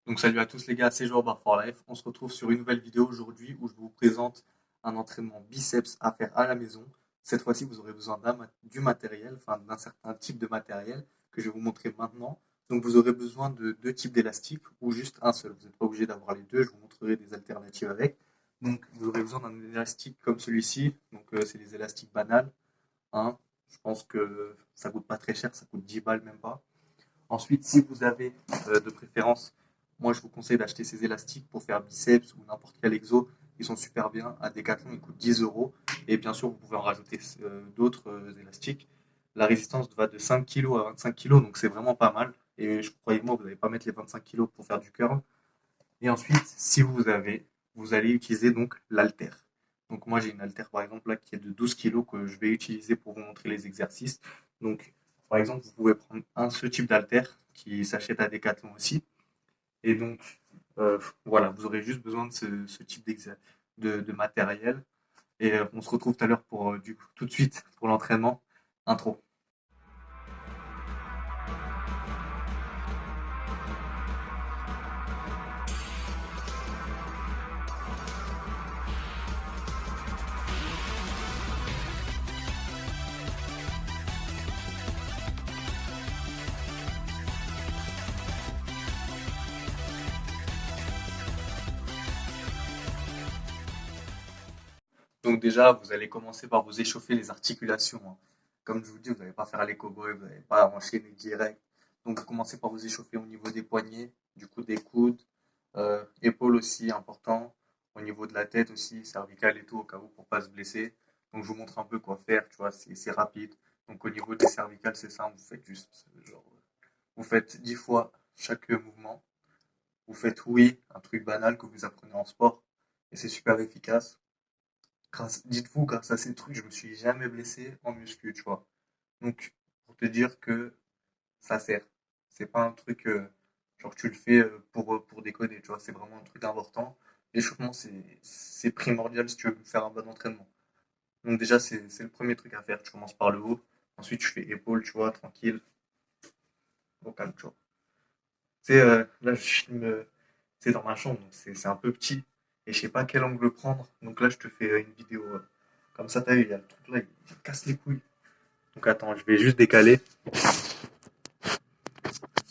Donc salut à tous les gars, c'est Joe Bar for Life. On se retrouve sur une nouvelle vidéo aujourd'hui où je vous présente un entraînement biceps à faire à la maison. Cette fois-ci, vous aurez besoin du matériel, enfin d'un certain type de matériel que je vais vous montrer maintenant. Donc vous aurez besoin de deux types d'élastiques ou juste un seul. Vous n'êtes pas obligé d'avoir les deux, je vous montrerai des alternatives avec. Donc vous aurez besoin d'un élastique comme celui-ci. Donc c'est des élastiques banals, hein. Je pense que ça coûte pas très cher, ça coûte 10 balles même pas. Ensuite, si vous avez de préférence, moi je vous conseille d'acheter ces élastiques pour faire biceps ou n'importe quel exo. Ils sont super bien. À Decathlon, ils coûtent 10 euros. Et bien sûr, vous pouvez en rajouter d'autres élastiques. La résistance va de 5 kg à 25 kg, donc c'est vraiment pas mal. Et croyez-moi, vous n'allez pas mettre les 25 kg pour faire du curl. Et ensuite, si vous allez utiliser donc l'halter. Donc moi j'ai une halter par exemple là qui est de 12 kg que je vais utiliser pour vous montrer les exercices. Donc par exemple vous pouvez prendre ce type d'halter qui s'achète à Decathlon aussi. Et donc voilà, vous aurez juste besoin de ce type de matériel. Et on se retrouve tout à l'heure pour du coup, tout de suite pour l'entraînement. Intro. Donc déjà, vous allez commencer par vous échauffer les articulations, hein. Comme je vous dis, vous n'allez pas faire les cow-boys, vous n'allez pas enchaîner direct. Donc vous commencez par vous échauffer au niveau des poignets, du coup des coudes, épaules aussi important, au niveau de la tête aussi, cervicale et tout, au cas où pour pas se blesser. Donc je vous montre un peu quoi faire, tu vois, c'est rapide. Donc au niveau des cervicales, c'est simple, vous faites juste genre, vous faites 10 fois chaque mouvement. Vous faites oui, un truc banal que vous apprenez en sport, et c'est super efficace. Dites-vous, grâce à ces trucs, je me suis jamais blessé en muscu, tu vois. Donc, pour te dire que ça sert. C'est pas un truc, genre tu le fais pour déconner, tu vois. C'est vraiment un truc important. L'échauffement, c'est primordial si tu veux faire un bon entraînement. Donc déjà, c'est le premier truc à faire. Tu commences par le haut. Ensuite, tu fais épaules, tu vois, tranquille, au calme, tu vois. Tu sais, là, je filme, c'est dans ma chambre, donc c'est un peu petit. Et je sais pas quel angle prendre. Donc là, je te fais une vidéo comme ça, t'as vu, il y a le truc là, il casse les couilles. Donc attends, je vais juste décaler.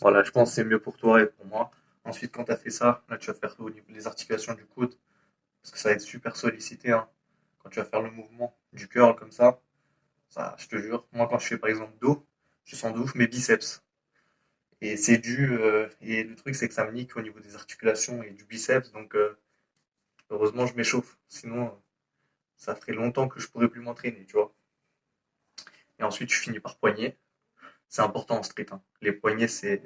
Voilà, je pense que c'est mieux pour toi et pour moi. Ensuite, quand tu as fait ça, là, tu vas faire au niveau des articulations du coude, parce que ça va être super sollicité, hein. Quand tu vas faire le mouvement du curl comme ça, je te jure, moi, quand je fais par exemple dos, je sens de ouf mes biceps. Et c'est et le truc, c'est que ça me nique au niveau des articulations et du biceps, donc heureusement, je m'échauffe. Sinon, ça ferait longtemps que je pourrais plus m'entraîner, tu vois. Et ensuite, tu finis par poignet. C'est important en street, hein. Les poignets, c'est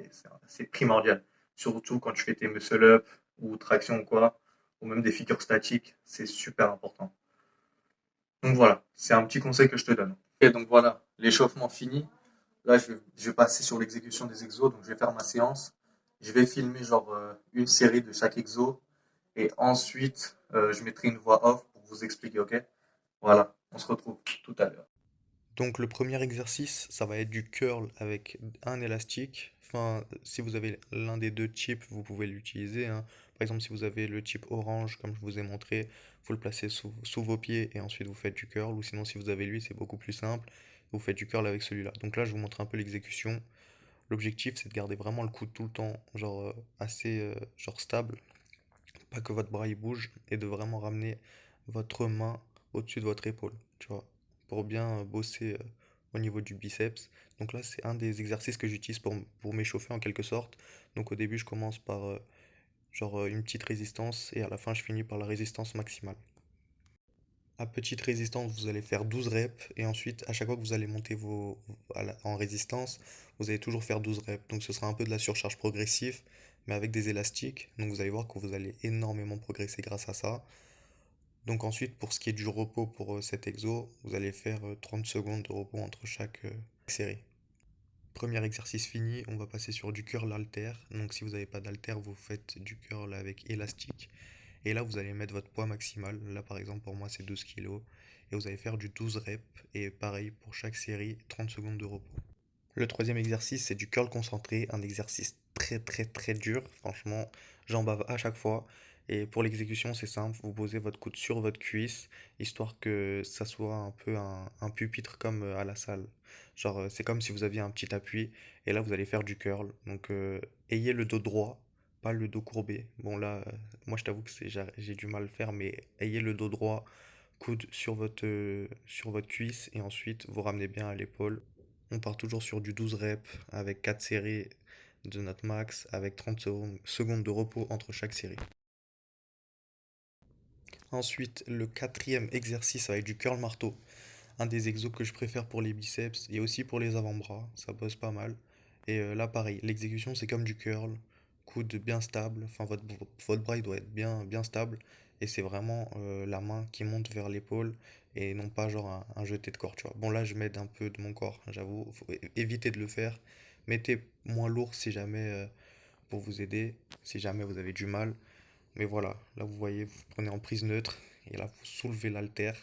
primordial. Surtout quand tu fais tes muscle-up ou traction ou quoi, ou même des figures statiques, c'est super important. Donc voilà, c'est un petit conseil que je te donne. Et donc voilà, l'échauffement fini. Là, je vais passer sur l'exécution des exos, donc je vais faire ma séance. Je vais filmer genre une série de chaque exo et ensuite je mettrai une voix off pour vous expliquer, ok? Voilà, on se retrouve tout à l'heure. Donc le premier exercice, ça va être du curl avec un élastique. Enfin, si vous avez l'un des deux chips, vous pouvez l'utiliser, hein. Par exemple, si vous avez le chip orange, comme je vous ai montré, vous le placez sous vos pieds et ensuite vous faites du curl. Ou sinon, si vous avez lui, c'est beaucoup plus simple. Vous faites du curl avec celui-là. Donc là, je vous montre un peu l'exécution. L'objectif, c'est de garder vraiment le coude tout le temps, genre assez genre stable, pas que votre bras il bouge, et de vraiment ramener votre main au-dessus de votre épaule, tu vois, pour bien bosser au niveau du biceps. Donc là, c'est un des exercices que j'utilise pour m'échauffer en quelque sorte. Donc au début, je commence par une petite résistance et à la fin, je finis par la résistance maximale. À petite résistance, vous allez faire 12 reps et ensuite, à chaque fois que vous allez monter en résistance, vous allez toujours faire 12 reps. Donc ce sera un peu de la surcharge progressive, mais avec des élastiques. Donc vous allez voir que vous allez énormément progresser grâce à ça. Donc ensuite, pour ce qui est du repos pour cet exo, vous allez faire 30 secondes de repos entre chaque série. Premier exercice fini, on va passer sur du curl halter. Donc si vous n'avez pas d'halter, vous faites du curl avec élastique. Et là, vous allez mettre votre poids maximal. Là, par exemple, pour moi, c'est 12 kilos. Et vous allez faire du 12 reps. Et pareil, pour chaque série, 30 secondes de repos. Le troisième exercice, c'est du curl concentré. Un exercice très très très dur. Franchement, j'en bave à chaque fois. Et pour l'exécution, c'est simple. Vous posez votre coude sur votre cuisse, histoire que ça soit un peu un pupitre comme à la salle. Genre, c'est comme si vous aviez un petit appui. Et là, vous allez faire du curl. Donc, ayez le dos droit, pas le dos courbé. Bon, là, moi, je t'avoue que j'ai du mal à le faire, mais ayez le dos droit, coude sur votre cuisse, et ensuite, vous ramenez bien à l'épaule. On part toujours sur du 12 reps avec 4 séries de notre max avec 30 secondes de repos entre chaque série. Ensuite, le quatrième exercice, ça va être du curl marteau. Un des exos que je préfère pour les biceps et aussi pour les avant-bras, ça bosse pas mal. Et là, pareil, l'exécution, c'est comme du curl, coude bien stable, enfin votre bras il doit être bien stable. Et c'est vraiment la main qui monte vers l'épaule et non pas genre un jeté de corps, tu vois. Bon, là, je m'aide un peu de mon corps, j'avoue, faut éviter de le faire. Mettez moins lourd si jamais pour vous aider, si jamais vous avez du mal. Mais voilà, là vous voyez, vous prenez en prise neutre et là vous soulevez l'haltère,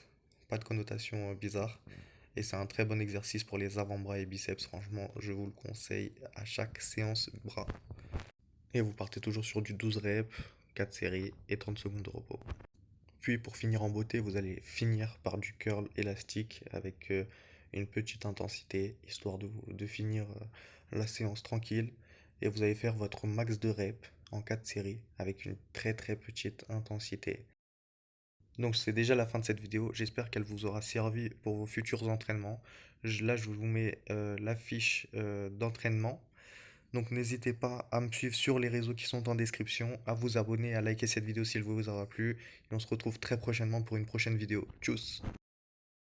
pas de connotation bizarre. Et c'est un très bon exercice pour les avant-bras et biceps, franchement, je vous le conseille à chaque séance bras. Et vous partez toujours sur du 12 reps, 4 séries et 30 secondes de repos. Puis pour finir en beauté, vous allez finir par du curl élastique avec une petite intensité, histoire de finir la séance tranquille. Et vous allez faire votre max de reps en 4 séries avec une très très petite intensité. Donc c'est déjà la fin de cette vidéo, j'espère qu'elle vous aura servi pour vos futurs entraînements. Là je vous mets la fiche d'entraînement. Donc n'hésitez pas à me suivre sur les réseaux qui sont en description, à vous abonner, à liker cette vidéo si elle vous aura plu. Et on se retrouve très prochainement pour une prochaine vidéo. Tchuss!